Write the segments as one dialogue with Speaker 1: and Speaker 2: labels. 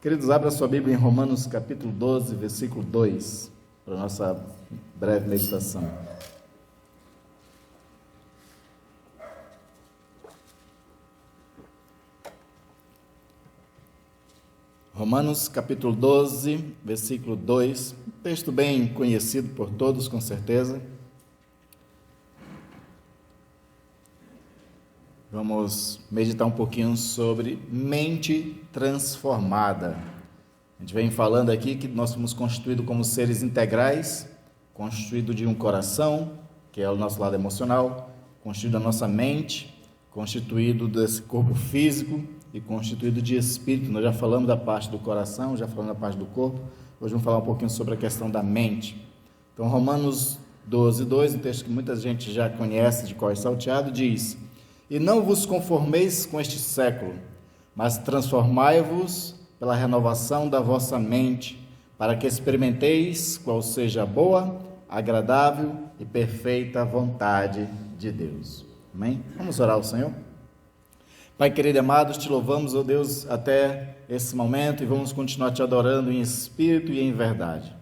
Speaker 1: Queridos, abra sua Bíblia em Romanos capítulo 12, versículo 2, para a nossa breve meditação. Romanos capítulo 12, versículo 2, um texto bem conhecido por todos, com certeza. Vamos meditar um pouquinho sobre mente transformada. A gente vem falando aqui que nós fomos constituídos como seres integrais, constituído de um coração, que é o nosso lado emocional, constituído da nossa mente, constituído desse corpo físico e constituído de espírito. Nós já falamos da parte do coração, já falamos da parte do corpo. Hoje vamos falar um pouquinho sobre a questão da mente. Então, Romanos 12, 2, um texto que muita gente já conhece de cor salteado, diz: E não vos conformeis com este século, mas transformai-vos pela renovação da vossa mente, para que experimenteis qual seja a boa, agradável e perfeita vontade de Deus. Amém? Vamos orar ao Senhor? Pai querido e amado, te louvamos, ó Deus, até esse momento e vamos continuar te adorando em espírito e em verdade.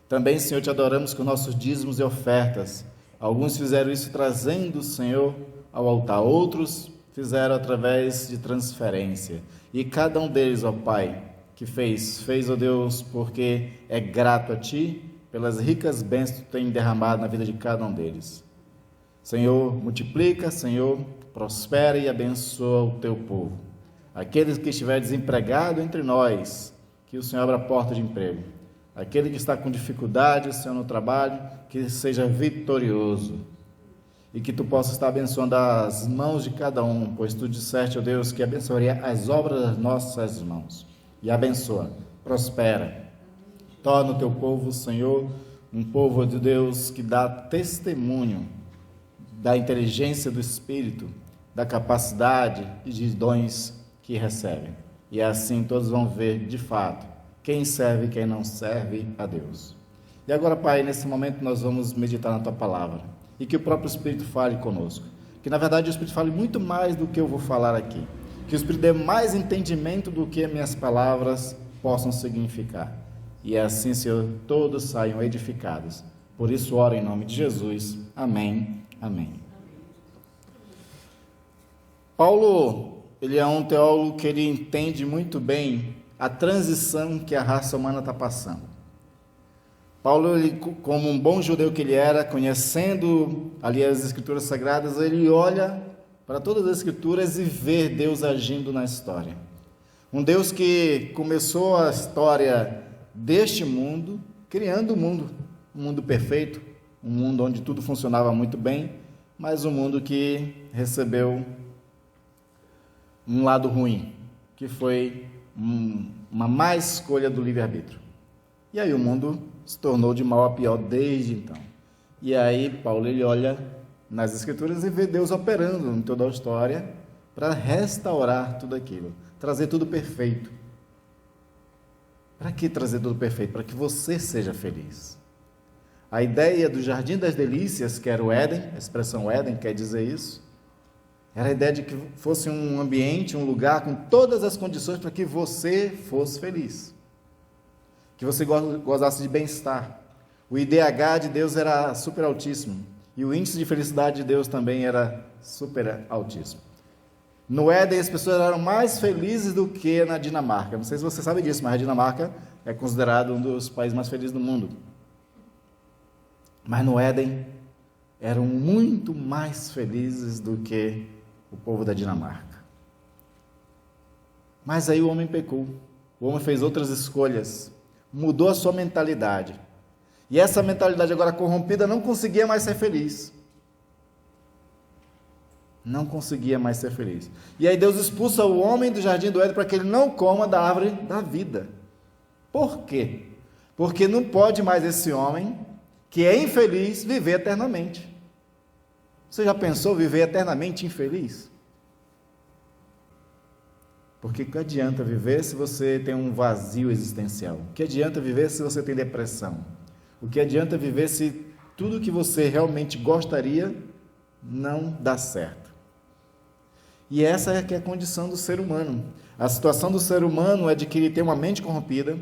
Speaker 1: Também, Senhor, te adoramos com nossos dízimos e ofertas. Alguns fizeram isso trazendo, Senhor, ao altar, outros fizeram através de transferência. E cada um deles, ó Pai, que fez, ó Deus, porque é grato a Ti, pelas ricas bênçãos que Tu tem derramado na vida de cada um deles. Senhor, multiplica, Senhor, prospera e abençoa o Teu povo. Aqueles que estiver desempregado entre nós, que o Senhor abra a porta de emprego. Aquele que está com dificuldade, Senhor, no trabalho, que seja vitorioso. E que Tu possas estar abençoando as mãos de cada um, pois Tu disseste, ó Deus, que abençoaria as obras das nossas mãos. E abençoa, prospera. Torna o Teu povo, Senhor, um povo de Deus que dá testemunho da inteligência do Espírito, da capacidade e de dons que recebem. E assim todos vão ver, de fato, quem serve e quem não serve a Deus. E agora, Pai, nesse momento nós vamos meditar na Tua palavra. E que o próprio Espírito fale conosco. Que, na verdade, o Espírito fale muito mais do que eu vou falar aqui. Que o Espírito dê mais entendimento do que minhas palavras possam significar. E assim, Senhor, todos saiam edificados. Por isso, oro em nome de Jesus. Amém. Amém. Paulo, ele é um teólogo que ele entende muito bem a transição que a raça humana está passando. Paulo, ele, como um bom judeu que ele era, conhecendo ali as Escrituras Sagradas, ele olha para todas as Escrituras e vê Deus agindo na história. Um Deus que começou a história deste mundo, criando um mundo perfeito, um mundo onde tudo funcionava muito bem, mas um mundo que recebeu um lado ruim, que foi uma má escolha do livre-arbítrio. E aí o mundo se tornou de mal a pior desde então. E aí Paulo, ele olha nas Escrituras e vê Deus operando em toda a história para restaurar tudo aquilo, trazer tudo perfeito. Para que trazer tudo perfeito? Para que você seja feliz. A ideia do Jardim das Delícias, que era o Éden, a expressão Éden quer dizer isso, era a ideia de que fosse um ambiente, um lugar com todas as condições para que você fosse feliz. Que você gozasse de bem-estar. O IDH de Deus era super altíssimo. E o índice de felicidade de Deus também era super altíssimo. No Éden, as pessoas eram mais felizes do que na Dinamarca. Não sei se você sabe disso, mas a Dinamarca é considerado um dos países mais felizes do mundo. Mas no Éden, eram muito mais felizes do que o povo da Dinamarca. Mas aí o homem pecou. O homem fez outras escolhas. Mudou a sua mentalidade. E essa mentalidade agora corrompida não conseguia mais ser feliz. Não conseguia mais ser feliz. E aí Deus expulsa o homem do jardim do Éden para que ele não coma da árvore da vida. Por quê? Porque não pode mais esse homem, que é infeliz, viver eternamente. Você já pensou viver eternamente infeliz? Porque que adianta viver se você tem um vazio existencial? O que adianta viver se você tem depressão? O que adianta viver se tudo que você realmente gostaria não dá certo? E essa é que é a condição do ser humano. A situação do ser humano é de que ele tem uma mente corrompida.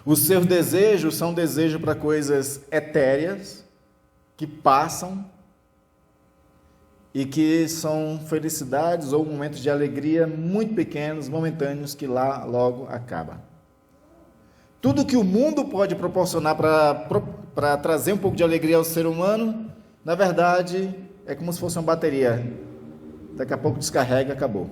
Speaker 1: Os seus desejos são desejos para coisas etéreas, que passam, e que são felicidades ou momentos de alegria muito pequenos, momentâneos, que lá logo acaba. Tudo que o mundo pode proporcionar para trazer um pouco de alegria ao ser humano, na verdade, é como se fosse uma bateria. Daqui a pouco descarrega e acabou.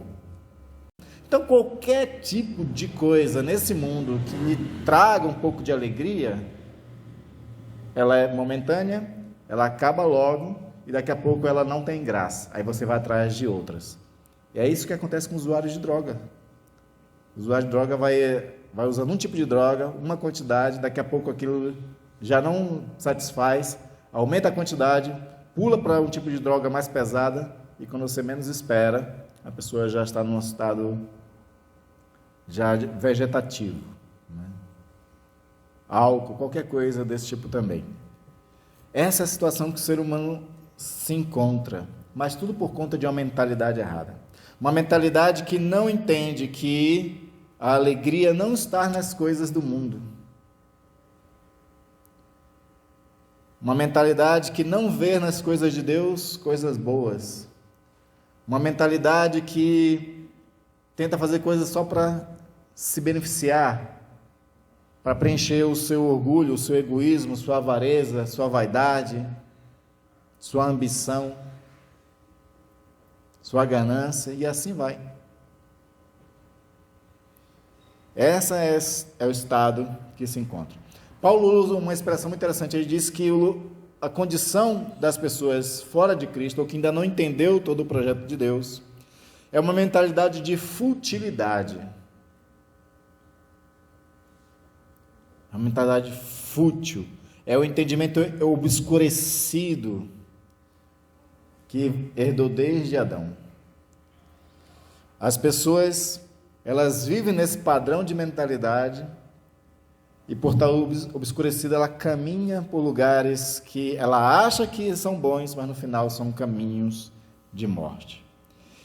Speaker 1: Então, qualquer tipo de coisa nesse mundo que lhe traga um pouco de alegria, ela é momentânea, ela acaba logo, e daqui a pouco ela não tem graça. Aí você vai atrás de outras. E é isso que acontece com usuários de droga. O usuário de droga vai usando um tipo de droga, uma quantidade, daqui a pouco aquilo já não satisfaz, aumenta a quantidade, pula para um tipo de droga mais pesada, e quando você menos espera, a pessoa já está num estado já vegetativo, né? Álcool, qualquer coisa desse tipo também. Essa é a situação que o ser humano se encontra, mas tudo por conta de uma mentalidade errada. Uma mentalidade que não entende que a alegria não está nas coisas do mundo. Uma mentalidade que não vê nas coisas de Deus coisas boas. Uma mentalidade que tenta fazer coisas só para se beneficiar, para preencher o seu orgulho, o seu egoísmo, sua avareza, sua vaidade, sua ambição, sua ganância, e assim vai. Esse é o estado que se encontra. Paulo usa uma expressão muito interessante. Ele diz que a condição das pessoas fora de Cristo, ou que ainda não entendeu todo o projeto de Deus, é uma mentalidade de futilidade. A mentalidade fútil é o entendimento obscurecido que herdou desde Adão. As pessoas, elas vivem nesse padrão de mentalidade e, por estar obscurecida, ela caminha por lugares que ela acha que são bons, mas no final são caminhos de morte.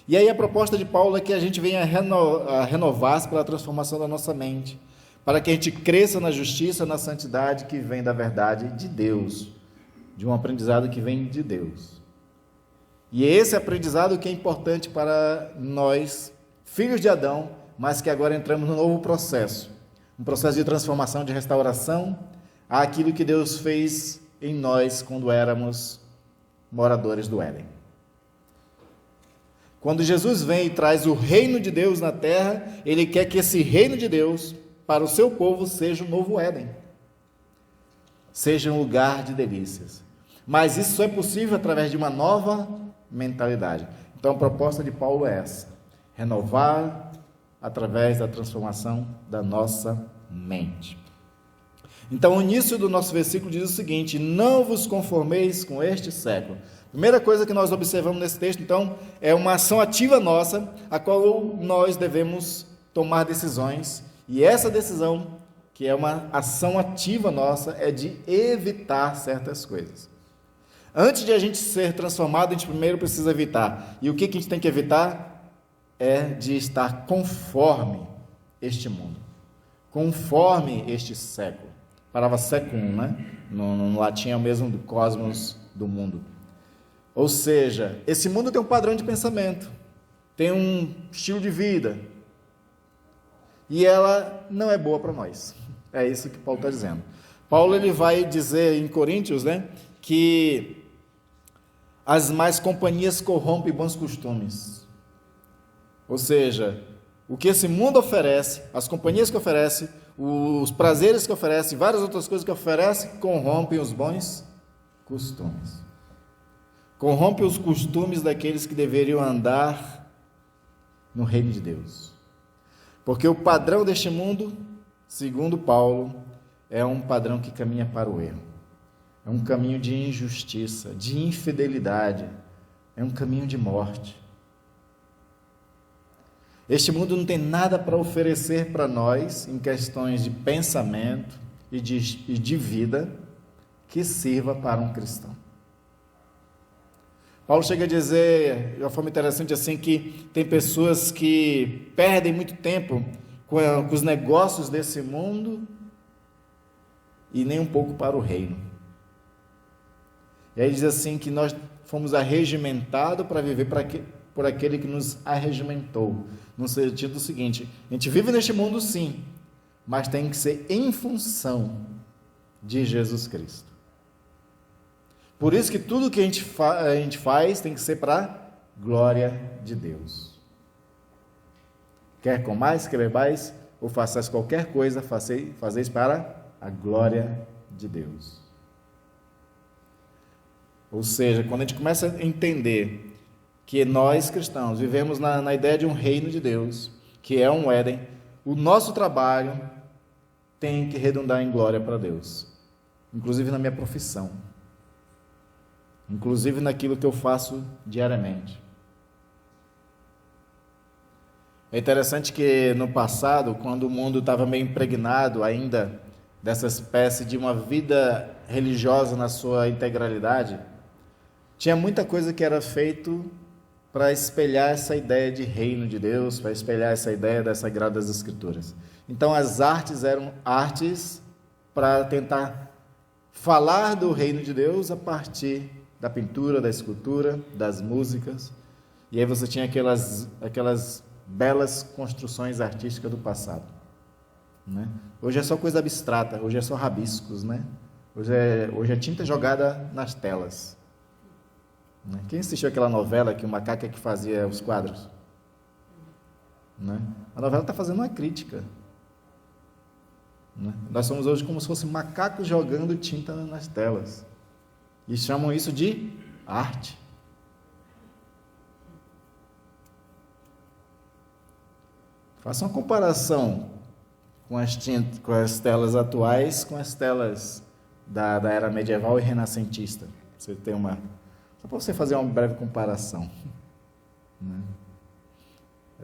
Speaker 1: E aí a proposta de Paulo é que a gente venha a renovar-se pela transformação da nossa mente, para que a gente cresça na justiça, na santidade que vem da verdade de Deus, de um aprendizado que vem de Deus. E esse aprendizado que é importante para nós, filhos de Adão, mas que agora entramos num novo processo, um processo de transformação, de restauração àquilo que Deus fez em nós quando éramos moradores do Éden. Quando Jesus vem e traz o reino de Deus na terra, Ele quer que esse reino de Deus, para o seu povo, seja um novo Éden, seja um lugar de delícias. Mas isso só é possível através de uma nova mentalidade. Então a proposta de Paulo é essa: renovar através da transformação da nossa mente. Então o início do nosso versículo diz o seguinte: não vos conformeis com este século. Primeira coisa que nós observamos nesse texto, então, é uma ação ativa nossa, a qual nós devemos tomar decisões, e essa decisão, que é uma ação ativa nossa, é de evitar certas coisas. Antes de a gente ser transformado, a gente primeiro precisa evitar. E o que a gente tem que evitar? É de estar conforme este mundo, conforme este século. A palavra séculum, né? No latim é o mesmo do cosmos, do mundo. Ou seja, esse mundo tem um padrão de pensamento, tem um estilo de vida, e ela não é boa para nós. É isso que Paulo está dizendo. Paulo ele vai dizer em Coríntios, né, que as más companhias corrompem bons costumes. Ou seja, o que esse mundo oferece, as companhias que oferece, os prazeres que oferece, várias outras coisas que oferece, corrompem os bons costumes. Corrompe os costumes daqueles que deveriam andar no reino de Deus. Porque o padrão deste mundo, segundo Paulo, é um padrão que caminha para o erro. É um caminho de injustiça, de infidelidade, é um caminho de morte. Este mundo não tem nada para oferecer para nós em questões de pensamento e de vida que sirva para um cristão. Paulo chega a dizer, de uma forma interessante assim, que tem pessoas que perdem muito tempo com os negócios desse mundo e nem um pouco para o reino. E aí diz assim que nós fomos arregimentados para viver por aquele que nos arregimentou. No sentido seguinte, a gente vive neste mundo sim, mas tem que ser em função de Jesus Cristo. Por isso que tudo que a gente faz tem que ser para a glória de Deus. Quer comais, quer bebais, ou façais qualquer coisa, fazeis para a glória de Deus. Ou seja, quando a gente começa a entender que nós cristãos vivemos na ideia de um reino de Deus, que é um Éden, o nosso trabalho tem que redundar em glória para Deus, inclusive na minha profissão, inclusive naquilo que eu faço diariamente. É interessante que no passado, quando o mundo estava meio impregnado ainda dessa espécie de uma vida religiosa na sua integralidade, tinha muita coisa que era feito para espelhar essa ideia de reino de Deus, para espelhar essa ideia das Sagradas Escrituras. Então as artes eram artes para tentar falar do reino de Deus a partir da pintura, da escultura, das músicas. E aí você tinha aquelas belas construções artísticas do passado, né? Hoje é só coisa abstrata, hoje é só rabiscos, né? Hoje é tinta jogada nas telas. Quem assistiu aquela novela que o macaco é que fazia os quadros? Né? A novela está fazendo uma crítica. Né? Nós somos hoje como se fossem macacos jogando tinta nas telas. E chamam isso de arte. Faça uma comparação com as telas atuais com as telas da era medieval e renascentista. Você tem só para você fazer uma breve comparação. Né?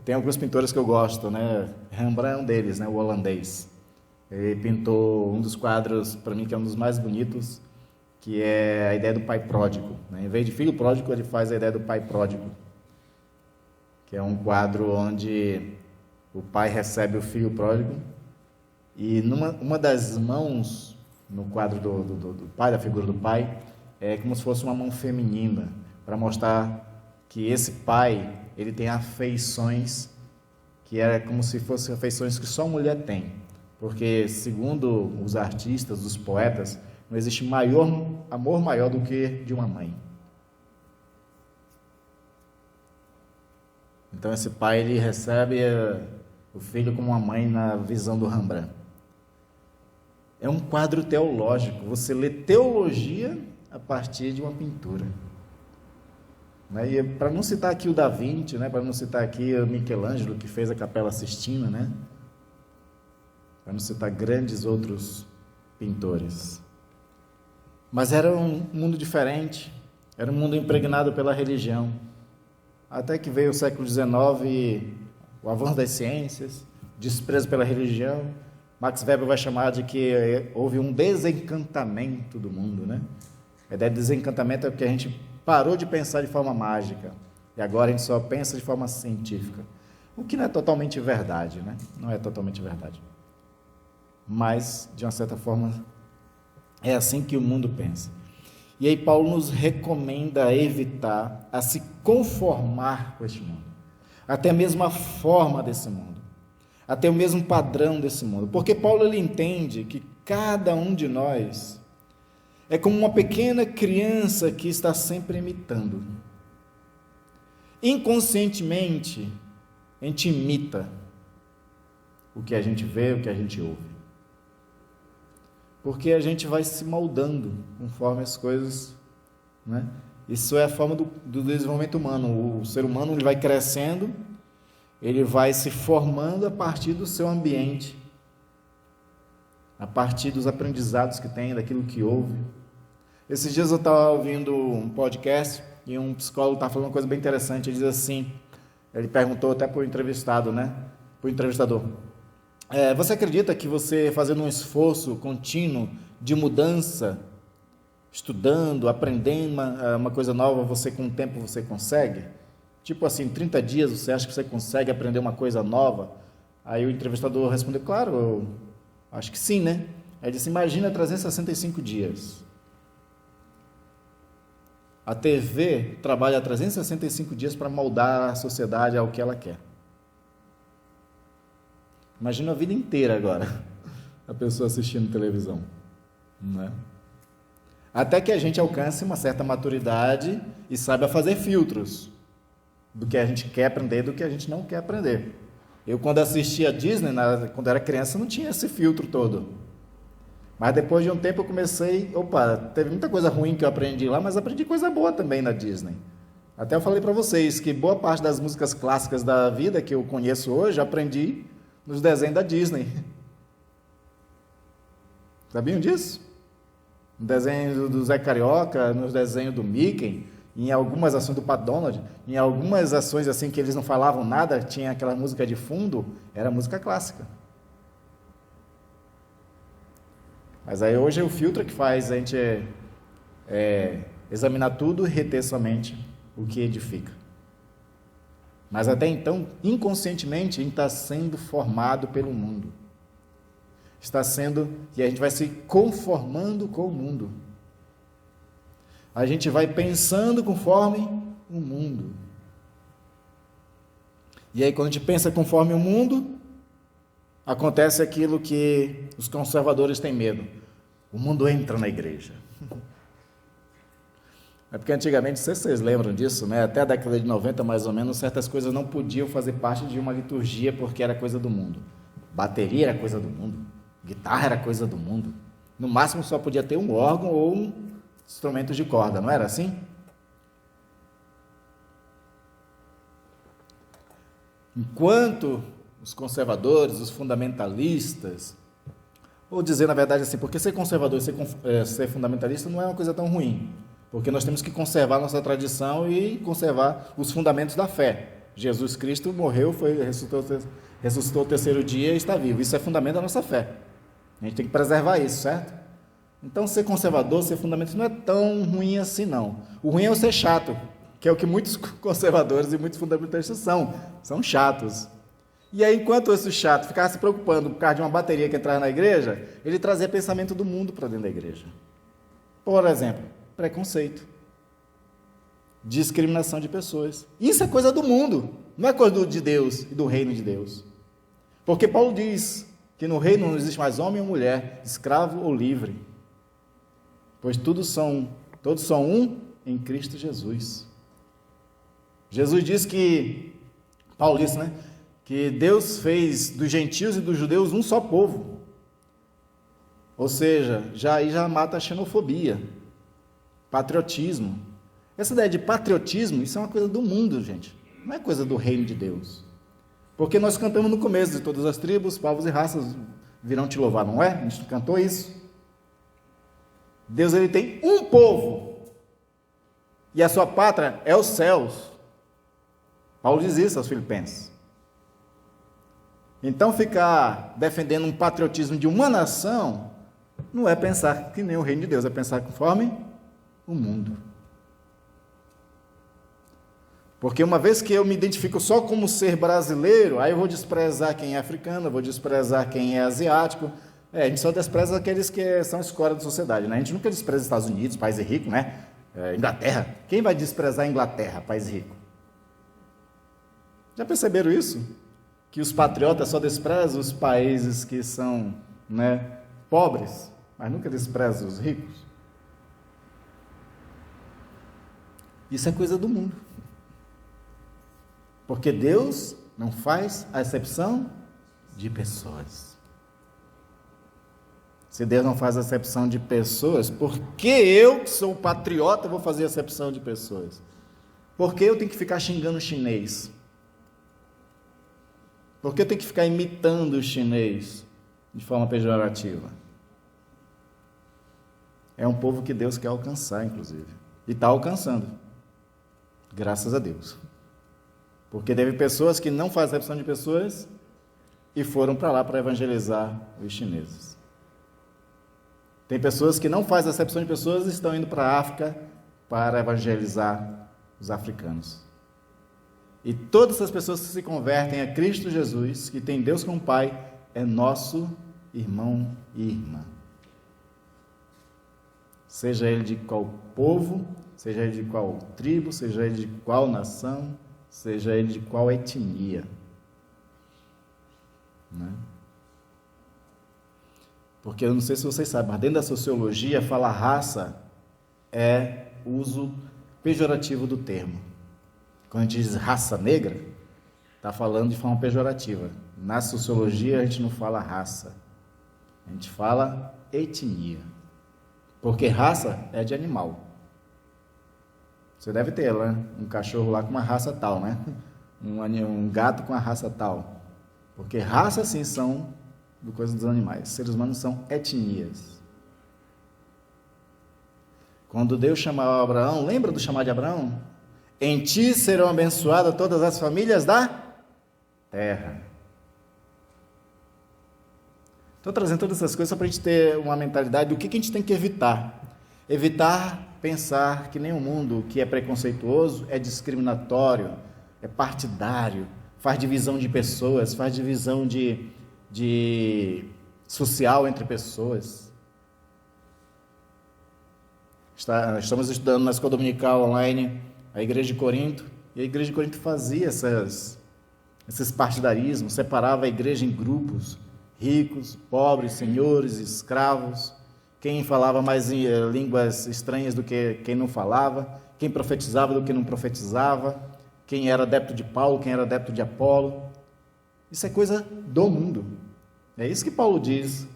Speaker 1: Tem alguns pintores que eu gosto, né? Rembrandt é um deles, né? O holandês. Ele pintou um dos quadros, para mim, que é um dos mais bonitos, que é a ideia do pai pródigo. Né? Em vez de filho pródigo, ele faz a ideia do pai pródigo, que é um quadro onde o pai recebe o filho pródigo e uma das mãos no quadro do pai, da figura do pai, é como se fosse uma mão feminina, para mostrar que esse pai, ele tem afeições que é como se fossem afeições que só a mulher tem, porque segundo os artistas, os poetas, não existe amor maior do que de uma mãe. Então esse pai, ele recebe o filho como uma mãe na visão do Rembrandt. É um quadro teológico, você lê teologia a partir de uma pintura. Né? E para não citar aqui o Da Vinci, né? Para não citar aqui o Michelangelo, que fez a Capela Sistina, né? Para não citar grandes outros pintores. Mas era um mundo diferente, era um mundo impregnado pela religião. Até que veio o século XIX e o avanço das ciências, desprezo pela religião. Max Weber vai chamar de que houve um desencantamento do mundo, né? A ideia de desencantamento é porque a gente parou de pensar de forma mágica e agora a gente só pensa de forma científica, o que não é totalmente verdade, né? Não é totalmente verdade, mas de uma certa forma é assim que o mundo pensa. E aí Paulo nos recomenda evitar a se conformar com este mundo, até mesmo a forma desse mundo, até o mesmo padrão desse mundo, porque Paulo, ele entende que cada um de nós é como uma pequena criança que está sempre imitando. Inconscientemente, a gente imita o que a gente vê, o que a gente ouve. Porque a gente vai se moldando conforme as coisas, né? Isso é a forma do desenvolvimento humano. O ser humano, ele vai crescendo, ele vai se formando a partir do seu ambiente, a partir dos aprendizados que tem, daquilo que ouve. Esses dias eu estava ouvindo um podcast e um psicólogo estava falando uma coisa bem interessante. Ele diz assim, ele perguntou até para o entrevistado, né? Para o entrevistador. Você acredita que você fazendo um esforço contínuo de mudança estudando, aprendendo uma coisa nova, você com o tempo você consegue? Tipo assim, em 30 dias você acha que você consegue aprender uma coisa nova? Aí o entrevistador respondeu, claro, eu acho que sim, né? Aí ele disse, imagina 365 dias. A TV trabalha 365 dias para moldar a sociedade ao que ela quer. Imagina a vida inteira agora, a pessoa assistindo televisão, né? Até que a gente alcance uma certa maturidade e saiba fazer filtros do que a gente quer aprender e do que a gente não quer aprender. Eu, quando assistia a Disney, quando era criança, não tinha esse filtro todo. Mas depois de um tempo eu comecei, teve muita coisa ruim que eu aprendi lá, mas aprendi coisa boa também na Disney. Até eu falei para vocês que boa parte das músicas clássicas da vida que eu conheço hoje, eu aprendi nos desenhos da Disney. Sabiam disso? No desenho do Zé Carioca, nos desenhos do Mickey, em algumas ações do Pat Donald, em algumas ações assim que eles não falavam nada, tinha aquela música de fundo, era música clássica. Mas aí hoje é o filtro que faz a gente examinar tudo e reter somente o que edifica. Mas até então, inconscientemente, a gente está sendo formado pelo mundo. E a gente vai se conformando com o mundo. A gente vai pensando conforme o mundo. E aí, quando a gente pensa conforme o mundo, acontece aquilo que os conservadores têm medo. O mundo entra na igreja. É porque antigamente, não sei se vocês lembram disso, né? Até a década de 90, mais ou menos, certas coisas não podiam fazer parte de uma liturgia porque era coisa do mundo. Bateria era coisa do mundo. Guitarra era coisa do mundo. No máximo só podia ter um órgão ou um instrumento de corda, não era assim? Enquanto os conservadores, os fundamentalistas, ou dizer na verdade assim, porque ser conservador e ser fundamentalista não é uma coisa tão ruim, porque nós temos que conservar nossa tradição e conservar os fundamentos da fé. Jesus Cristo morreu, ressuscitou o terceiro dia e está vivo. Isso é fundamento da nossa fé. A gente tem que preservar isso, certo? Então, ser conservador, ser fundamentalista não é tão ruim assim, não. O ruim é o ser chato, que é o que muitos conservadores e muitos fundamentalistas são chatos. E aí, enquanto esse chato ficava se preocupando por causa de uma bateria que entrava na igreja, ele trazia pensamento do mundo para dentro da igreja. Por exemplo, preconceito, discriminação de pessoas. Isso é coisa do mundo, não é coisa de Deus e do reino de Deus. Porque Paulo diz que no reino não existe mais homem ou mulher, escravo ou livre, pois todos são um em Cristo Jesus. Jesus diz Paulo disse, né? Que Deus fez dos gentios e dos judeus um só povo. Ou seja, aí já mata a xenofobia, patriotismo. Essa ideia de patriotismo, isso é uma coisa do mundo, gente. Não é coisa do reino de Deus. Porque nós cantamos no começo, de todas as tribos, povos e raças virão te louvar, não é? A gente cantou isso. Deus, ele tem um povo. E a sua pátria é os céus. Paulo diz isso aos Filipenses. Então, ficar defendendo um patriotismo de uma nação não é pensar que nem o reino de Deus, é pensar conforme o mundo. Porque uma vez que eu me identifico só como ser brasileiro, aí eu vou desprezar quem é africano, eu vou desprezar quem é asiático. A gente só despreza aqueles que são escória da sociedade, né? A gente nunca despreza os Estados Unidos, país rico, né? Inglaterra. Quem vai desprezar a Inglaterra, país rico? Já perceberam isso? Que os patriotas só desprezam os países que são, né, pobres, mas nunca desprezam os ricos? Isso é coisa do mundo. Porque Deus não faz a acepção de pessoas. Se Deus não faz a acepção de pessoas, por que eu, que sou patriota, vou fazer a acepção de pessoas? Por que eu tenho que ficar xingando o chinês? Por que eu tenho que ficar imitando o chinês de forma pejorativa? É um povo que Deus quer alcançar, inclusive. E está alcançando. Graças a Deus. Porque teve pessoas que não fazem acepção de pessoas e foram para lá para evangelizar os chineses. Tem pessoas que não fazem acepção de pessoas e estão indo para a África para evangelizar os africanos. E todas essas pessoas que se convertem a Cristo Jesus, que tem Deus como Pai, é nosso irmão e irmã. Seja ele de qual povo, seja ele de qual tribo, seja ele de qual nação, seja ele de qual etnia. Né? Porque eu não sei se vocês sabem, mas dentro da sociologia, falar raça é uso pejorativo do termo. Quando a gente diz raça negra, está falando de forma pejorativa. Na sociologia, a gente não fala raça, a gente fala etnia. Porque raça é de animal. Você deve ter, né? Um cachorro lá com uma raça tal, né? Um gato com uma raça tal. Porque raça, sim, são do coisa dos animais. Seres humanos são etnias. Quando Deus chamava Abraão, lembra do chamado de Abraão? Em ti serão abençoadas todas as famílias da terra. Estou trazendo todas essas coisas só para a gente ter uma mentalidade do que a gente tem que evitar. Evitar pensar que nem o mundo que é preconceituoso, é discriminatório, é partidário, faz divisão de pessoas, faz divisão de social entre pessoas. Estamos estudando na escola dominical online a Igreja de Corinto, e a Igreja de Corinto fazia esses partidarismos, separava a igreja em grupos, ricos, pobres, senhores, escravos, quem falava mais línguas estranhas do que quem não falava, quem profetizava do que não profetizava, quem era adepto de Paulo, quem era adepto de Apolo. Isso é coisa do mundo. É isso que Paulo diz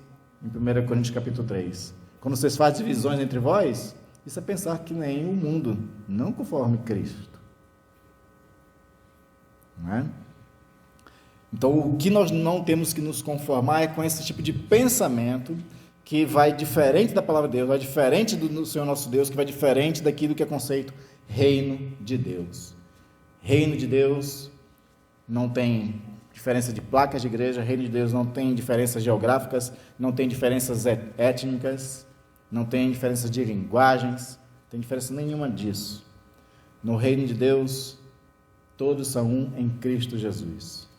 Speaker 1: em 1 Coríntios capítulo 3. Quando vocês fazem divisões entre vós, isso é pensar que nem o mundo, não conforme Cristo. Não é? Então, o que nós não temos que nos conformar é com esse tipo de pensamento que vai diferente da palavra de Deus, vai diferente do Senhor nosso Deus, que vai diferente daquilo que é conceito reino de Deus. Reino de Deus não tem diferença de placas de igreja, reino de Deus não tem diferenças geográficas, não tem diferenças étnicas, não tem diferença de linguagens, não tem diferença nenhuma disso. No reino de Deus, todos são um em Cristo Jesus.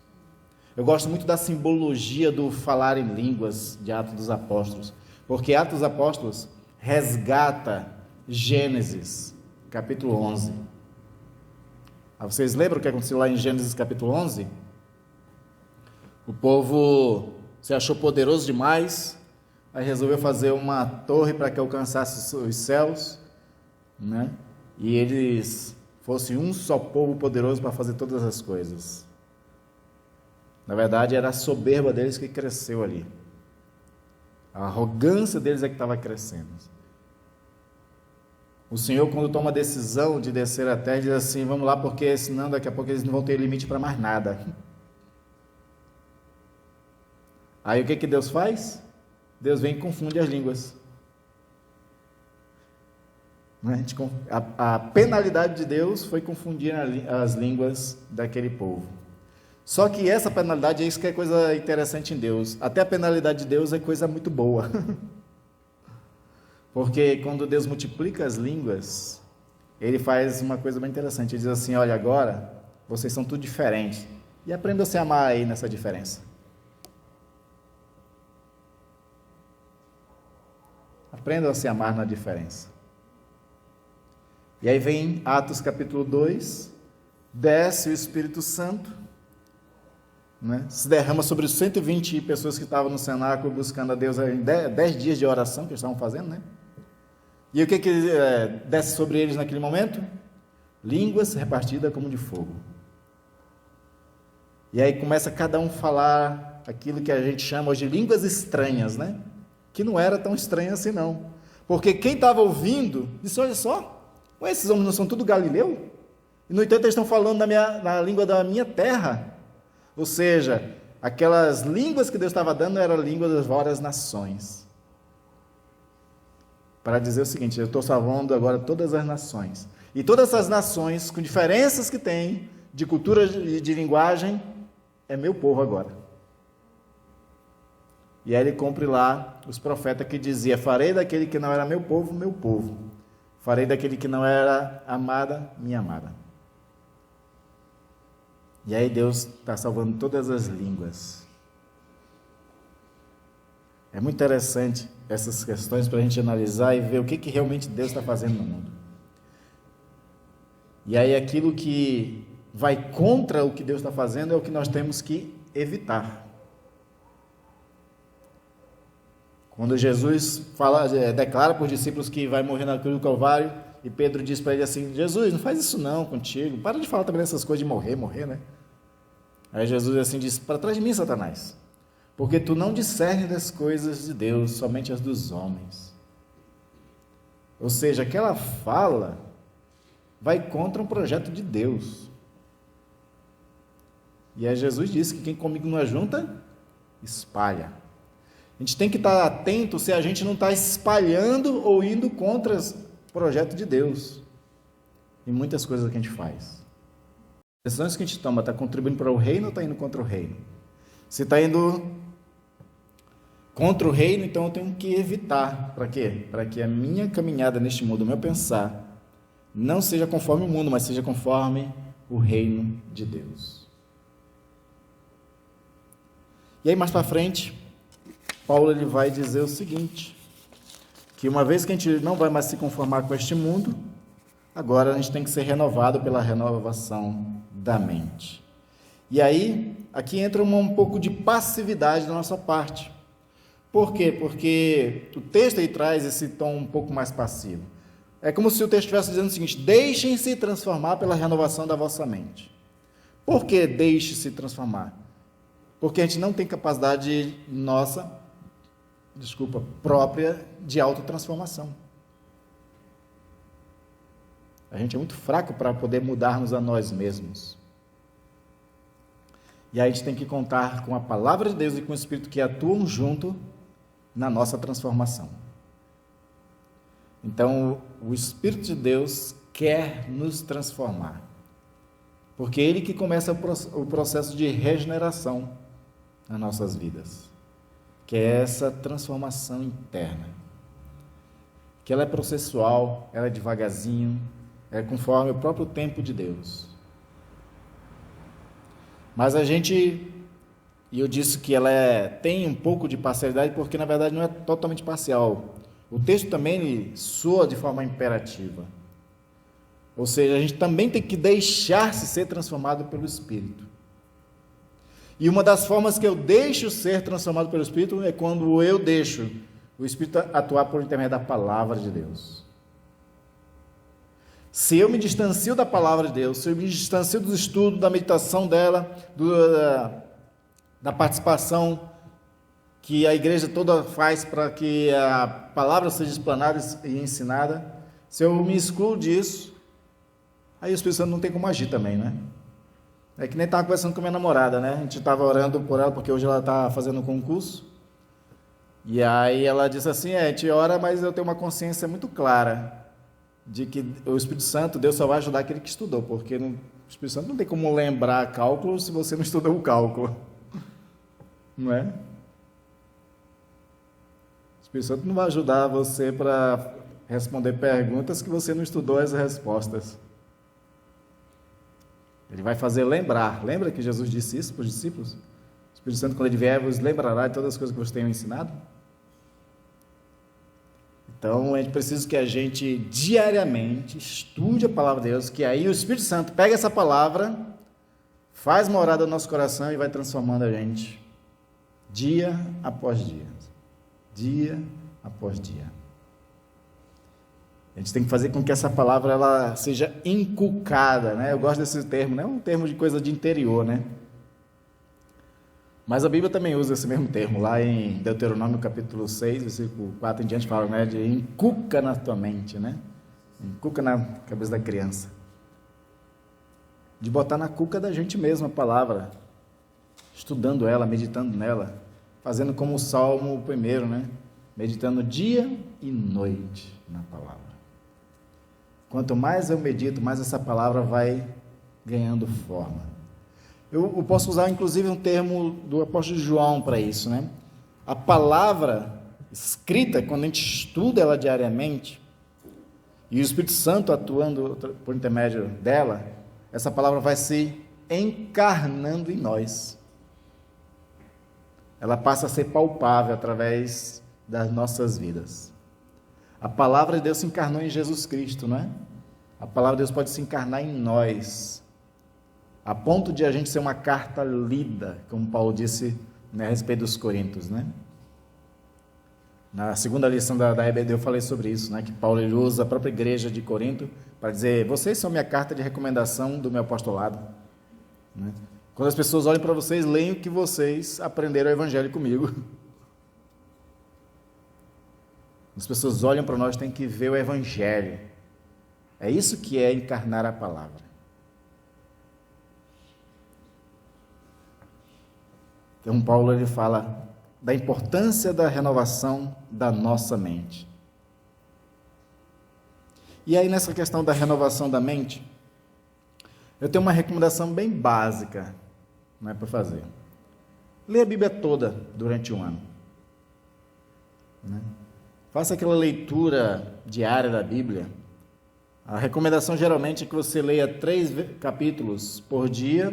Speaker 1: Eu gosto muito da simbologia do falar em línguas de Atos dos Apóstolos, porque Atos dos Apóstolos resgata Gênesis, capítulo 11. Vocês lembram o que aconteceu lá em Gênesis, capítulo 11? O povo se achou poderoso demais, aí resolveu fazer uma torre para que alcançasse os céus, né? E eles fossem um só povo poderoso para fazer todas as coisas. Na verdade, era a soberba deles que cresceu ali. A arrogância deles é que estava crescendo. O Senhor, quando toma a decisão de descer a terra, diz assim, vamos lá, porque senão daqui a pouco eles não vão ter limite para mais nada. Aí o que Deus faz? Deus vem e confunde as línguas. A penalidade de Deus foi confundir as línguas daquele povo. Só que essa penalidade é isso que é coisa interessante em Deus. Até a penalidade de Deus é coisa muito boa. Porque quando Deus multiplica as línguas, Ele faz uma coisa bem interessante. Ele diz assim, olha, agora vocês são tudo diferentes. E aprenda a se amar aí nessa diferença. Aprenda a se amar na diferença. E aí vem Atos capítulo 2, desce o Espírito Santo, né? Se derrama sobre os 120 pessoas que estavam no cenáculo buscando a Deus em 10 dias de oração que eles estavam fazendo, né? E o que desce sobre eles naquele momento? Línguas repartidas como de fogo. E aí começa cada um a falar aquilo que a gente chama hoje de línguas estranhas, né? Que não era tão estranho assim não. Porque quem estava ouvindo disse, olha só, esses homens não são tudo galileu? E no entanto eles estão falando na língua da minha terra. Ou seja, aquelas línguas que Deus estava dando eram línguas das várias nações. Para dizer o seguinte, eu estou salvando agora todas as nações. E todas essas nações, com diferenças que têm, de cultura e de linguagem, é meu povo agora. E aí ele cumpre lá os profetas que diziam: farei daquele que não era meu povo, meu povo. Farei daquele que não era amada, minha amada. E aí Deus está salvando todas as línguas. É muito interessante essas questões para a gente analisar e ver o que realmente Deus está fazendo no mundo. E aí aquilo que vai contra o que Deus está fazendo é o que nós temos que evitar. Quando Jesus declara para os discípulos que vai morrer na cruz do Calvário, e Pedro diz para ele assim: Jesus, não faz isso não contigo, para de falar também dessas coisas de morrer, né? Aí Jesus assim diz: para trás de mim, Satanás, porque tu não discernes das coisas de Deus, somente as dos homens. Ou seja, aquela fala vai contra um projeto de Deus. E aí Jesus disse que quem comigo não ajunta, espalha. A gente tem que estar atento se a gente não está espalhando ou indo contra o projeto de Deus em muitas coisas que a gente faz. As decisões que a gente toma, está contribuindo para o reino ou está indo contra o reino? Se está indo contra o reino, então eu tenho que evitar. Para quê? Para que a minha caminhada neste mundo, o meu pensar, não seja conforme o mundo, mas seja conforme o reino de Deus. E aí mais para frente, Paulo ele vai dizer o seguinte, que uma vez que a gente não vai mais se conformar com este mundo, agora a gente tem que ser renovado pela renovação da mente. E aí, aqui entra um pouco de passividade da nossa parte. Por quê? Porque o texto aí traz esse tom um pouco mais passivo. É como se o texto estivesse dizendo o seguinte: deixem-se transformar pela renovação da vossa mente. Por que deixe-se transformar? Porque a gente não tem capacidade própria de autotransformação. A gente é muito fraco para poder mudarmos a nós mesmos. E aí a gente tem que contar com a palavra de Deus e com o Espírito que atuam junto na nossa transformação. Então, o Espírito de Deus quer nos transformar, porque é Ele que começa o processo de regeneração nas nossas vidas, que é essa transformação interna, que ela é processual, ela é devagarzinho, é conforme o próprio tempo de Deus. Mas eu disse que ela tem um pouco de parcialidade, porque na verdade não é totalmente parcial. O texto também soa de forma imperativa. Ou seja, a gente também tem que deixar-se ser transformado pelo Espírito. E uma das formas que eu deixo ser transformado pelo Espírito é quando eu deixo o Espírito atuar por intermédio da palavra de Deus. Se eu me distancio da palavra de Deus, se eu me distancio do estudo, da meditação dela, da participação que a igreja toda faz para que a palavra seja explanada e ensinada, se eu me excluo disso, aí o Espírito Santo não tem como agir também, né? É que nem estava conversando com minha namorada, né? A gente estava orando por ela, porque hoje ela está fazendo um concurso, e aí ela disse assim: a gente ora, mas eu tenho uma consciência muito clara de que o Espírito Santo, Deus só vai ajudar aquele que estudou, porque o Espírito Santo não tem como lembrar cálculo se você não estudou o cálculo, não é? O Espírito Santo não vai ajudar você para responder perguntas que você não estudou as respostas. Ele vai fazer lembrar. Lembra que Jesus disse isso para os discípulos? O Espírito Santo, quando ele vier, vos lembrará de todas as coisas que vocês tenham ensinado. Então, é preciso que a gente diariamente estude a palavra de Deus, que aí o Espírito Santo pega essa palavra, faz morada no nosso coração e vai transformando a gente dia após dia. Dia após dia. A gente tem que fazer com que essa palavra ela seja inculcada, né? Eu gosto desse termo, não é um termo de coisa de interior, né? Mas a Bíblia também usa esse mesmo termo, lá em Deuteronômio capítulo 6, versículo 4 em diante, fala, né, de inculca na tua mente, né? Inculca na cabeça da criança. De botar na cuca da gente mesmo a palavra, estudando ela, meditando nela, fazendo como o Salmo 1, né? Meditando dia e noite na palavra. Quanto mais eu medito, mais essa palavra vai ganhando forma. Eu posso usar, inclusive, um termo do apóstolo João para isso, né? A palavra escrita, quando a gente estuda ela diariamente, e o Espírito Santo atuando por intermédio dela, essa palavra vai se encarnando em nós. Ela passa a ser palpável através das nossas vidas. A palavra de Deus se encarnou em Jesus Cristo, não é? A palavra de Deus pode se encarnar em nós, a ponto de a gente ser uma carta lida, como Paulo disse, né, a respeito dos Coríntios, né? Na segunda lição da EBD eu falei sobre isso, né, que Paulo ele usa a própria igreja de Corinto para dizer: vocês são minha carta de recomendação do meu apostolado. Né? Quando as pessoas olham para vocês, leiam que vocês aprenderam o evangelho comigo. As pessoas olham para nós, têm que ver o evangelho. É isso que é encarnar a palavra. Então Paulo ele fala da importância da renovação da nossa mente. E aí nessa questão da renovação da mente, eu tenho uma recomendação bem básica, né, para fazer. Leia a Bíblia toda durante um ano. Né? Faça aquela leitura diária da Bíblia. A recomendação geralmente é que você leia 3 capítulos por dia,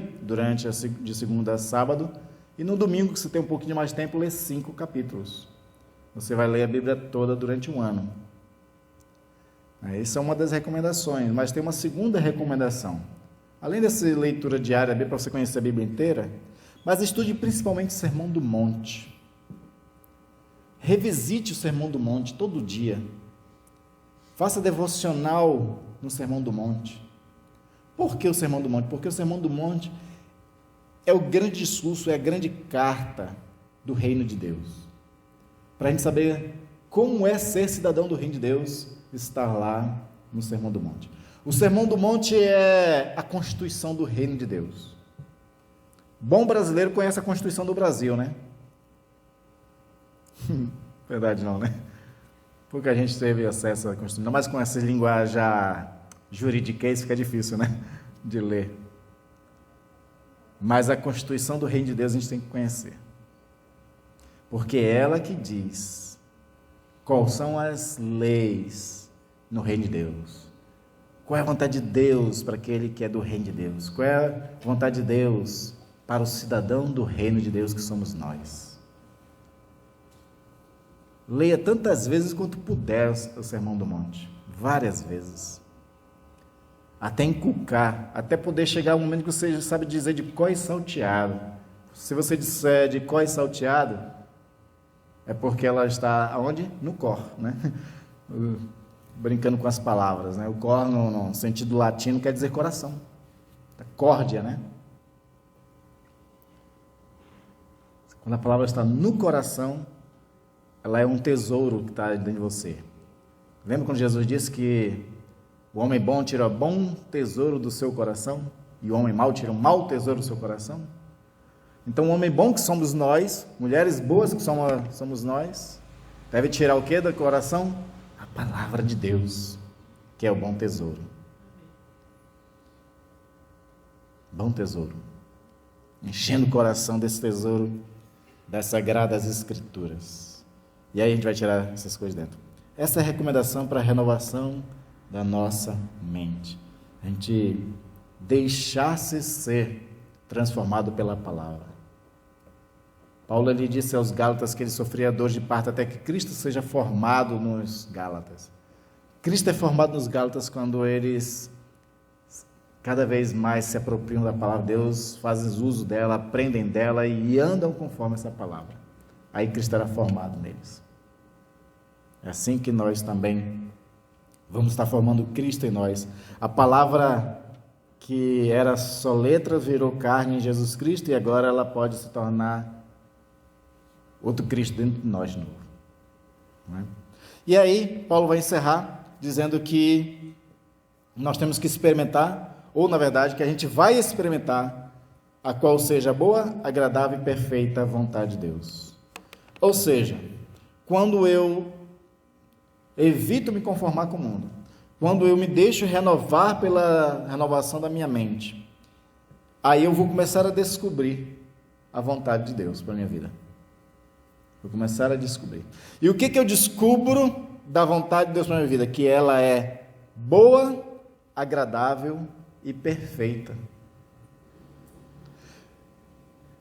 Speaker 1: de segunda a sábado, e no domingo, que você tem um pouquinho mais de tempo, lê 5 capítulos. Você vai ler a Bíblia toda durante um ano. Essa é uma das recomendações, mas tem uma segunda recomendação. Além dessa leitura diária, para você conhecer a Bíblia inteira, mas estude principalmente o Sermão do Monte. Revisite o Sermão do Monte todo dia. Faça devocional no Sermão do Monte. Por que o Sermão do Monte? Porque o Sermão do Monte é o grande discurso, é a grande carta do reino de Deus. Para a gente saber como é ser cidadão do reino de Deus, estar lá no Sermão do Monte. O Sermão do Monte é a Constituição do reino de Deus. Bom brasileiro conhece a Constituição do Brasil, né? Verdade não, né? Porque a gente teve acesso à Constituição, mas com essa linguagem juridiquês fica difícil, né? De ler. Mas a Constituição do Reino de Deus a gente tem que conhecer. Porque é ela que diz quais são as leis no Reino de Deus. Qual é a vontade de Deus para aquele que é do Reino de Deus? Qual é a vontade de Deus para o cidadão do Reino de Deus que somos nós? Leia tantas vezes quanto puder o Sermão do Monte. Várias vezes. Até inculcar, até poder chegar um momento que você já sabe dizer de cor e salteado. Se você disser de cor e salteado, é porque ela está aonde? No cor, né? Brincando com as palavras, né? O cor no sentido latino quer dizer coração. Córdia, né? Quando a palavra está no coração, ela é um tesouro que está dentro de você. Lembra quando Jesus disse que o homem bom tira bom tesouro do seu coração e o homem mau tira um mau tesouro do seu coração? Então, o homem bom que somos nós, mulheres boas que somos nós, deve tirar o que do coração? A palavra de Deus, que é o bom tesouro. Bom tesouro. Enchendo o coração desse tesouro, das sagradas escrituras. E aí a gente vai tirar essas coisas dentro. Essa é a recomendação para a renovação da nossa mente. A gente deixar-se ser transformado pela palavra. Paulo ele disse aos Gálatas que ele sofria dor de parto até que Cristo seja formado nos Gálatas. Cristo é formado nos Gálatas quando eles cada vez mais se apropriam da palavra de Deus, fazem uso dela, aprendem dela e andam conforme essa palavra. Aí Cristo era formado neles. É assim que nós também vamos estar formando Cristo em nós. A palavra que era só letra virou carne em Jesus Cristo e agora ela pode se tornar outro Cristo dentro de nós de novo. Não é? E aí, Paulo vai encerrar dizendo que nós temos que experimentar, ou na verdade, que a gente vai experimentar a qual seja a boa, agradável e perfeita vontade de Deus. Ou seja, quando eu evito me conformar com o mundo, quando eu me deixo renovar pela renovação da minha mente, aí eu vou começar a descobrir a vontade de Deus para a minha vida. Vou começar a descobrir. E o que eu descubro da vontade de Deus para a minha vida? Que ela é boa, agradável e perfeita.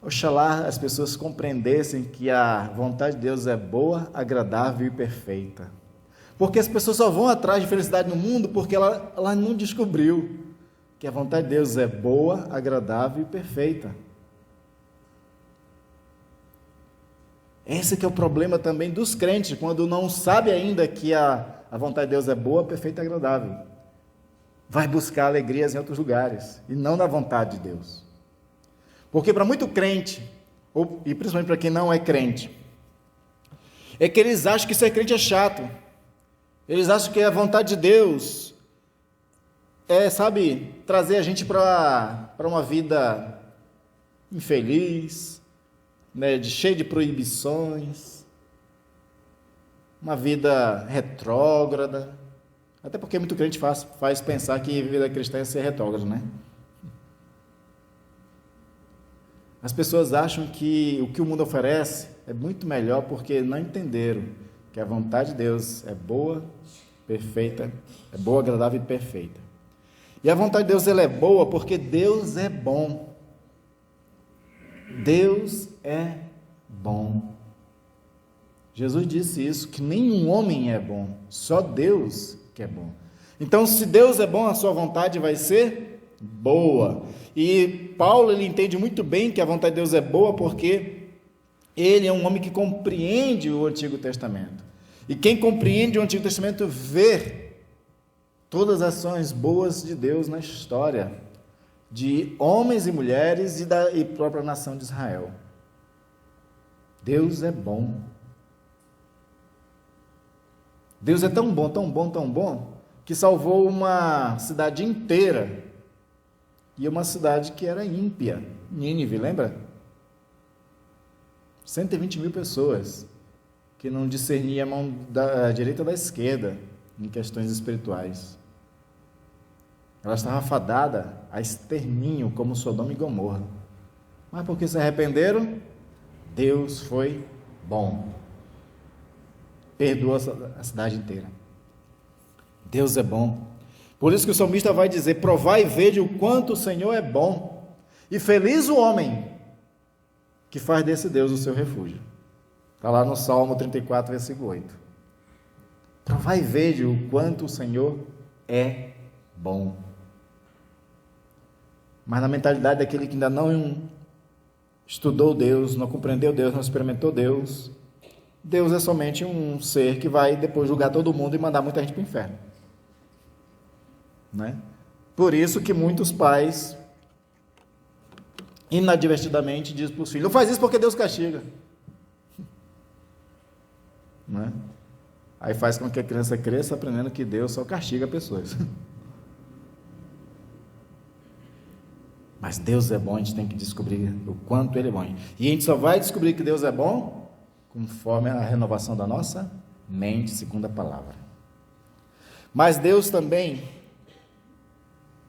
Speaker 1: Oxalá as pessoas compreendessem que a vontade de Deus é boa, agradável e perfeita. Porque as pessoas só vão atrás de felicidade no mundo porque ela não descobriu que a vontade de Deus é boa, agradável e perfeita. Esse que é o problema também dos crentes, quando não sabe ainda que a vontade de Deus é boa, perfeita e agradável. Vai buscar alegrias em outros lugares, e não na vontade de Deus. Porque para muito crente, e principalmente para quem não é crente, é que eles acham que ser crente é chato. Eles acham que a vontade de Deus é, trazer a gente para uma vida infeliz, né, cheia de proibições, uma vida retrógrada. Até porque muito crente faz pensar que vida cristã é ser retrógrado, né? As pessoas acham que o que o mundo oferece é muito melhor porque não entenderam que a vontade de Deus é boa, perfeita, é boa, agradável e perfeita. E a vontade de Deus ela é boa porque Deus é bom. Deus é bom. Jesus disse isso, que nenhum homem é bom, só Deus que é bom. Então, se Deus é bom, a sua vontade vai ser boa. E Paulo, ele entende muito bem que a vontade de Deus é boa porque ele é um homem que compreende o Antigo Testamento. E quem compreende o Antigo Testamento vê todas as ações boas de Deus na história, de homens e mulheres e própria nação de Israel. Deus é bom. Deus é tão bom, tão bom, tão bom, que salvou uma cidade inteira, e uma cidade que era ímpia, Nínive, lembra? 120 mil pessoas, que não discernia a mão da direita da esquerda, em questões espirituais. Ela estava fadada a extermínio, como Sodoma e Gomorra. Mas porque se arrependeram, Deus foi bom. Perdoou a cidade inteira. Deus é bom. Por isso que o salmista vai dizer: provai e vede o quanto o Senhor é bom. E feliz o homem que faz desse Deus o seu refúgio. Está lá no Salmo 34, versículo 8. Provai e vede o quanto o Senhor é bom. Mas na mentalidade daquele que ainda não estudou Deus, não compreendeu Deus, não experimentou Deus, Deus é somente um ser que vai depois julgar todo mundo e mandar muita gente para o inferno. Né? Por isso que muitos pais inadvertidamente dizem para os filhos: não faz isso porque Deus castiga. Né? Aí faz com que a criança cresça aprendendo que Deus só castiga pessoas. Mas Deus é bom, a gente tem que descobrir o quanto Ele é bom. E a gente só vai descobrir que Deus é bom conforme a renovação da nossa mente, segundo a palavra. Mas Deus também,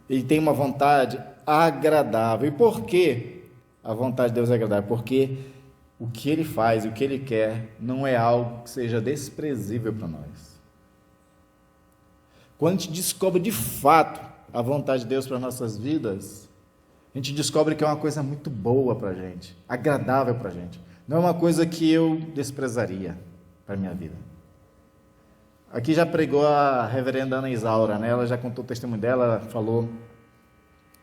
Speaker 1: Ele tem uma vontade agradável. E por que a vontade de Deus é agradável? Porque o que Ele faz, o que Ele quer, não é algo que seja desprezível para nós. Quando a gente descobre de fato a vontade de Deus para as nossas vidas, a gente descobre que é uma coisa muito boa para a gente, agradável para a gente. Não é uma coisa que eu desprezaria para a minha vida. Aqui já pregou a reverenda Ana Isaura, né? Ela já contou o testemunho dela, falou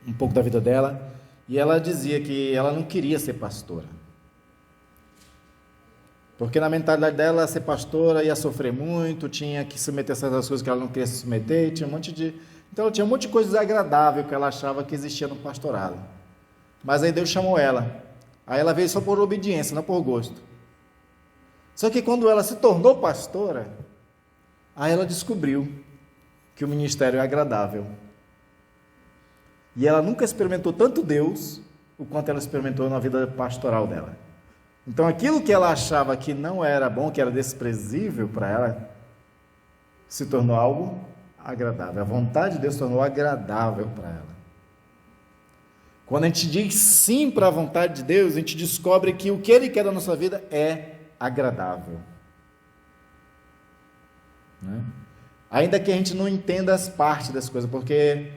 Speaker 1: um pouco da vida dela, e ela dizia que ela não queria ser pastora. Porque na mentalidade dela, ser pastora ia sofrer muito, tinha que se submeter a certas coisas que ela não queria se submeter, tinha um monte de... Então, tinha um monte de coisa desagradável que ela achava que existia no pastorado. Mas aí Deus chamou ela. Aí ela veio só por obediência, não por gosto. Só que quando ela se tornou pastora, aí ela descobriu que o ministério é agradável. E ela nunca experimentou tanto Deus, o quanto ela experimentou na vida pastoral dela. Então, aquilo que ela achava que não era bom, que era desprezível para ela, se tornou algo agradável. A vontade de Deus se tornou agradável para ela. Quando a gente diz sim para a vontade de Deus, a gente descobre que o que Ele quer da nossa vida é agradável. Né? Ainda que a gente não entenda as partes das coisas, porque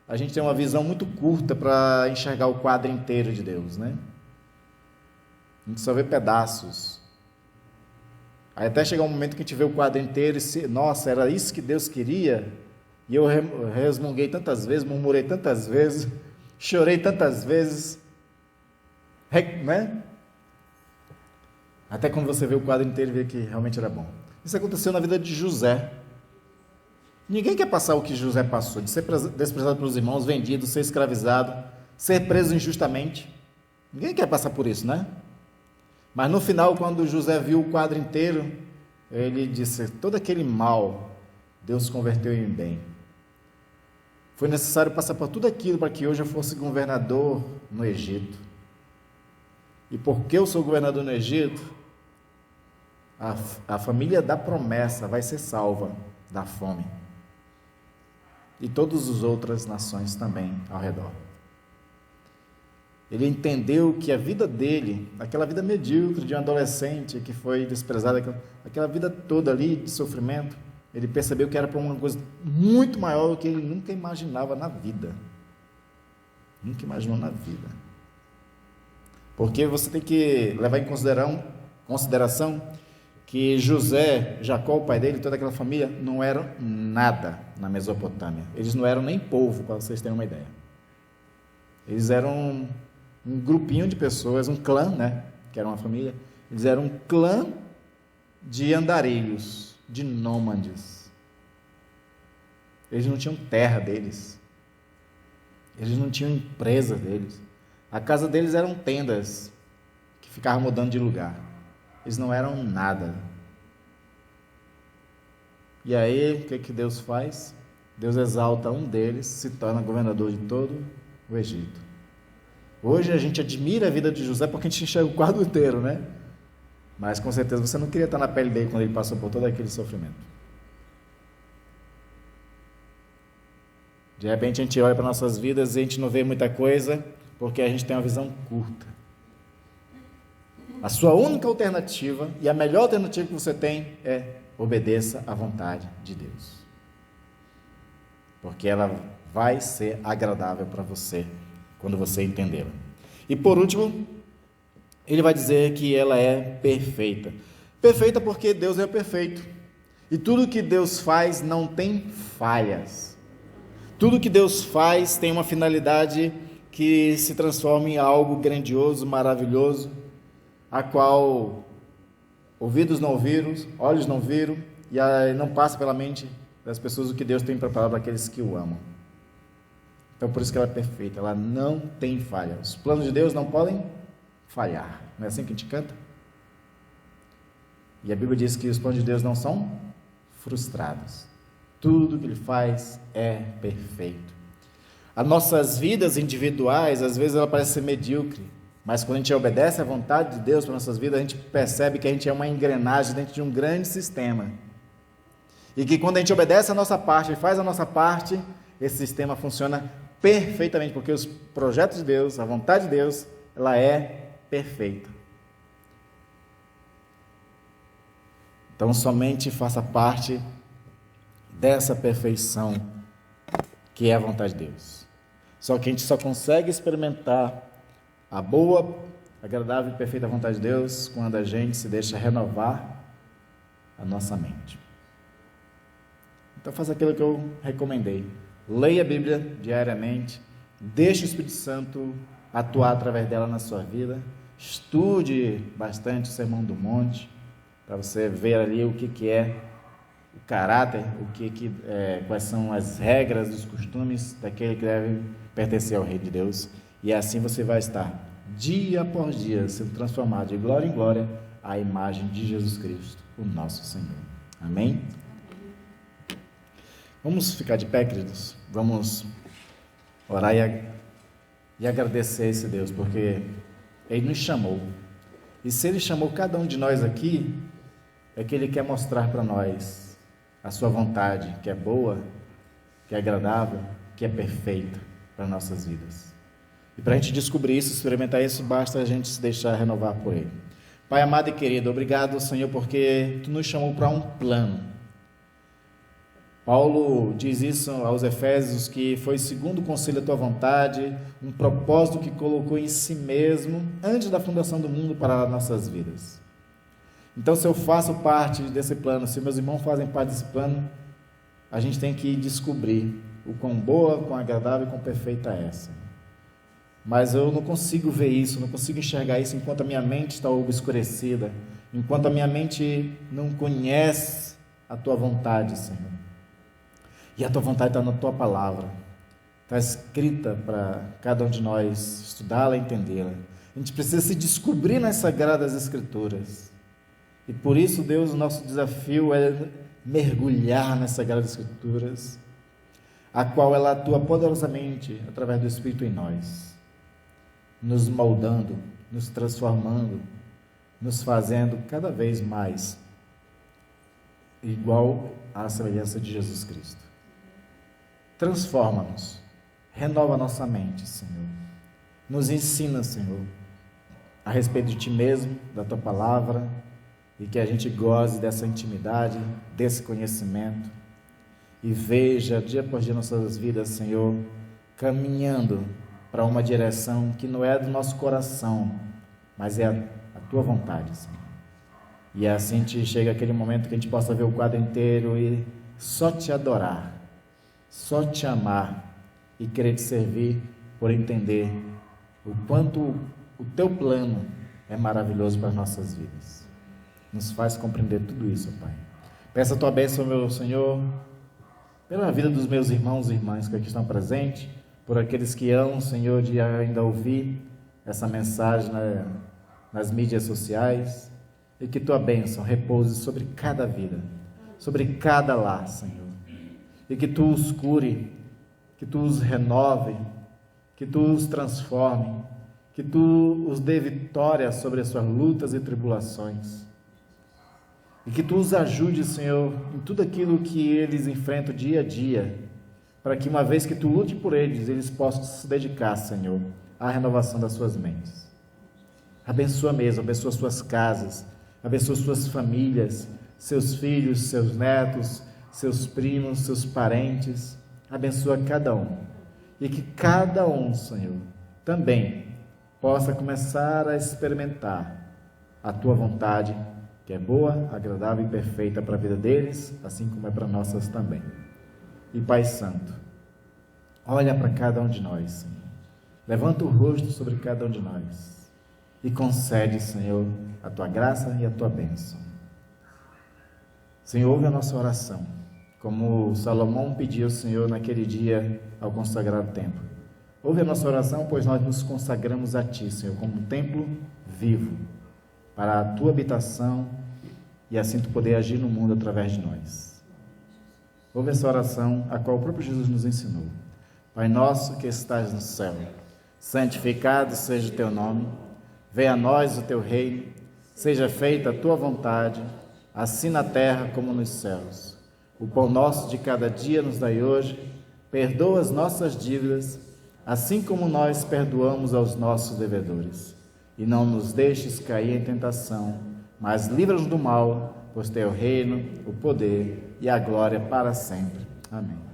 Speaker 1: a gente tem uma visão muito curta para enxergar o quadro inteiro de Deus, né? A gente só vê pedaços. Aí até chegar um momento que a gente vê o quadro inteiro e nossa, era isso que Deus queria? E eu resmunguei tantas vezes, murmurei tantas vezes, chorei tantas vezes, né? Até quando você vê o quadro inteiro e vê que realmente era bom. Isso aconteceu na vida de José. Ninguém quer passar o que José passou, de ser desprezado pelos irmãos, vendido, ser escravizado, ser preso injustamente. Ninguém quer passar por isso, né? Mas no final, quando José viu o quadro inteiro, ele disse: todo aquele mal, Deus converteu em bem. Foi necessário passar por tudo aquilo para que hoje eu fosse governador no Egito. E porque eu sou governador no Egito, a família da promessa vai ser salva da fome. E todas as outras nações também ao redor. Ele entendeu que a vida dele, aquela vida medíocre de um adolescente que foi desprezado, aquela vida toda ali de sofrimento, ele percebeu que era para uma coisa muito maior do que ele nunca imaginava na vida. Nunca imaginou na vida. Porque você tem que levar em consideração que José, Jacó, o pai dele, toda aquela família, não eram nada na Mesopotâmia. Eles não eram nem povo, para vocês terem uma ideia. Eles eram um grupinho de pessoas, um clã, né? Que era uma família. Eles eram um clã de andarilhos, de nômades. Eles não tinham terra deles. Eles não tinham empresa deles. A casa deles eram tendas que ficavam mudando de lugar. Eles não eram nada. E aí, o que Deus faz? Deus exalta um deles, se torna governador de todo o Egito. Hoje a gente admira a vida de José porque a gente enxerga o quadro inteiro, né? Mas com certeza você não queria estar na pele dele quando ele passou por todo aquele sofrimento. De repente a gente olha para nossas vidas e a gente não vê muita coisa porque a gente tem uma visão curta. A sua única alternativa e a melhor alternativa que você tem é obedeça à vontade de Deus. Porque ela vai ser agradável para você quando você entendê-la. E por último, ele vai dizer que ela é perfeita. Perfeita porque Deus é perfeito. E tudo que Deus faz não tem falhas. Tudo que Deus faz tem uma finalidade que se transforma em algo grandioso, maravilhoso, a qual ouvidos não ouviram, olhos não viram, e não passa pela mente das pessoas o que Deus tem preparado para aqueles que o amam. Então, por isso que ela é perfeita, ela não tem falha. Os planos de Deus não podem falhar. Não é assim que a gente canta? E a Bíblia diz que os planos de Deus não são frustrados. Tudo que Ele faz é perfeito. As nossas vidas individuais, às vezes ela parece ser medíocre, mas quando a gente obedece à vontade de Deus para nossas vidas, a gente percebe que a gente é uma engrenagem dentro de um grande sistema. E que quando a gente obedece a nossa parte e faz a nossa parte, esse sistema funciona perfeitamente, porque os projetos de Deus, a vontade de Deus, ela é perfeita. Então, somente faça parte dessa perfeição que é a vontade de Deus. Só que a gente só consegue experimentar a boa, agradável e perfeita vontade de Deus quando a gente se deixa renovar a nossa mente. Então faça aquilo que eu recomendei. Leia a Bíblia diariamente, deixe o Espírito Santo atuar através dela na sua vida, estude bastante o Sermão do Monte, para você ver ali o que é o caráter, quais são as regras, os costumes daquele que deve pertencer ao Rei de Deus, e assim você vai estar, dia após dia, sendo transformado de glória em glória à imagem de Jesus Cristo, o nosso Senhor. Amém? Vamos ficar de pé, queridos? Vamos orar e agradecer a esse Deus, porque Ele nos chamou. E se Ele chamou cada um de nós aqui, é que Ele quer mostrar para nós a sua vontade, que é boa, que é agradável, que é perfeita para nossas vidas. E para a gente descobrir isso, experimentar isso, basta a gente se deixar renovar por Ele. Pai amado e querido, obrigado, Senhor, porque Tu nos chamou para um plano. Paulo diz isso aos Efésios, que foi segundo o conselho da Tua vontade, um propósito que colocou em si mesmo, antes da fundação do mundo, para as nossas vidas. Então, se eu faço parte desse plano, se meus irmãos fazem parte desse plano, a gente tem que descobrir o quão boa, quão agradável e quão perfeita é essa. Mas eu não consigo ver isso, não consigo enxergar isso enquanto a minha mente está obscurecida, enquanto a minha mente não conhece a Tua vontade, Senhor. E a Tua vontade está na Tua palavra, está escrita para cada um de nós estudá-la e entendê-la. A gente precisa se descobrir nas Sagradas Escrituras. E por isso, Deus, o nosso desafio é mergulhar nas Sagradas Escrituras, a qual ela atua poderosamente através do Espírito em nós, nos moldando, nos transformando, nos fazendo cada vez mais igual à semelhança de Jesus Cristo. Transforma-nos, renova nossa mente, Senhor. Nos ensina, Senhor, a respeito de Ti mesmo, da Tua palavra, e que a gente goze dessa intimidade, desse conhecimento, e veja dia após dia nossas vidas, Senhor, caminhando para uma direção que não é do nosso coração, mas é a Tua vontade, Senhor. E assim a gente chega aquele momento que a gente possa ver o quadro inteiro e só Te adorar, só Te amar e querer Te servir, por entender o quanto o Teu plano é maravilhoso para as nossas vidas. Nos faz compreender tudo isso, Pai. Peço a Tua bênção, meu Senhor, pela vida dos meus irmãos e irmãs que aqui estão presentes, por aqueles que amam, Senhor, de ainda ouvir essa mensagem nas mídias sociais, e que Tua bênção repouse sobre cada vida, sobre cada lar, Senhor, e que Tu os cure, que Tu os renove, que Tu os transforme, que Tu os dê vitória sobre as suas lutas e tribulações, e que Tu os ajude, Senhor, em tudo aquilo que eles enfrentam dia a dia, para que uma vez que Tu lute por eles possam se dedicar, Senhor, à renovação das suas mentes. Abençoa mesmo, abençoa suas casas, abençoa suas famílias, seus filhos, seus netos, seus primos, seus parentes, abençoa cada um, e que cada um, Senhor, também possa começar a experimentar a Tua vontade, que é boa, agradável e perfeita para a vida deles, assim como é para nossas também. E Pai Santo, olha para cada um de nós, Senhor, levanta o rosto sobre cada um de nós e concede, Senhor, a Tua graça e a Tua bênção. Senhor, ouve a nossa oração, como Salomão pediu, Senhor, naquele dia ao consagrar o templo. Ouve a nossa oração, pois nós nos consagramos a Ti, Senhor, como um templo vivo, para a Tua habitação, e assim Tu poder agir no mundo através de nós. Ouve essa oração, a qual o próprio Jesus nos ensinou. Pai nosso que estás no céu, santificado seja o Teu nome, venha a nós o Teu reino, seja feita a Tua vontade, assim na terra como nos céus. O pão nosso de cada dia nos dai hoje, perdoa as nossas dívidas, assim como nós perdoamos aos nossos devedores. E não nos deixes cair em tentação, mas livra-nos do mal, pois Teu reino, o poder e a glória para sempre. Amém.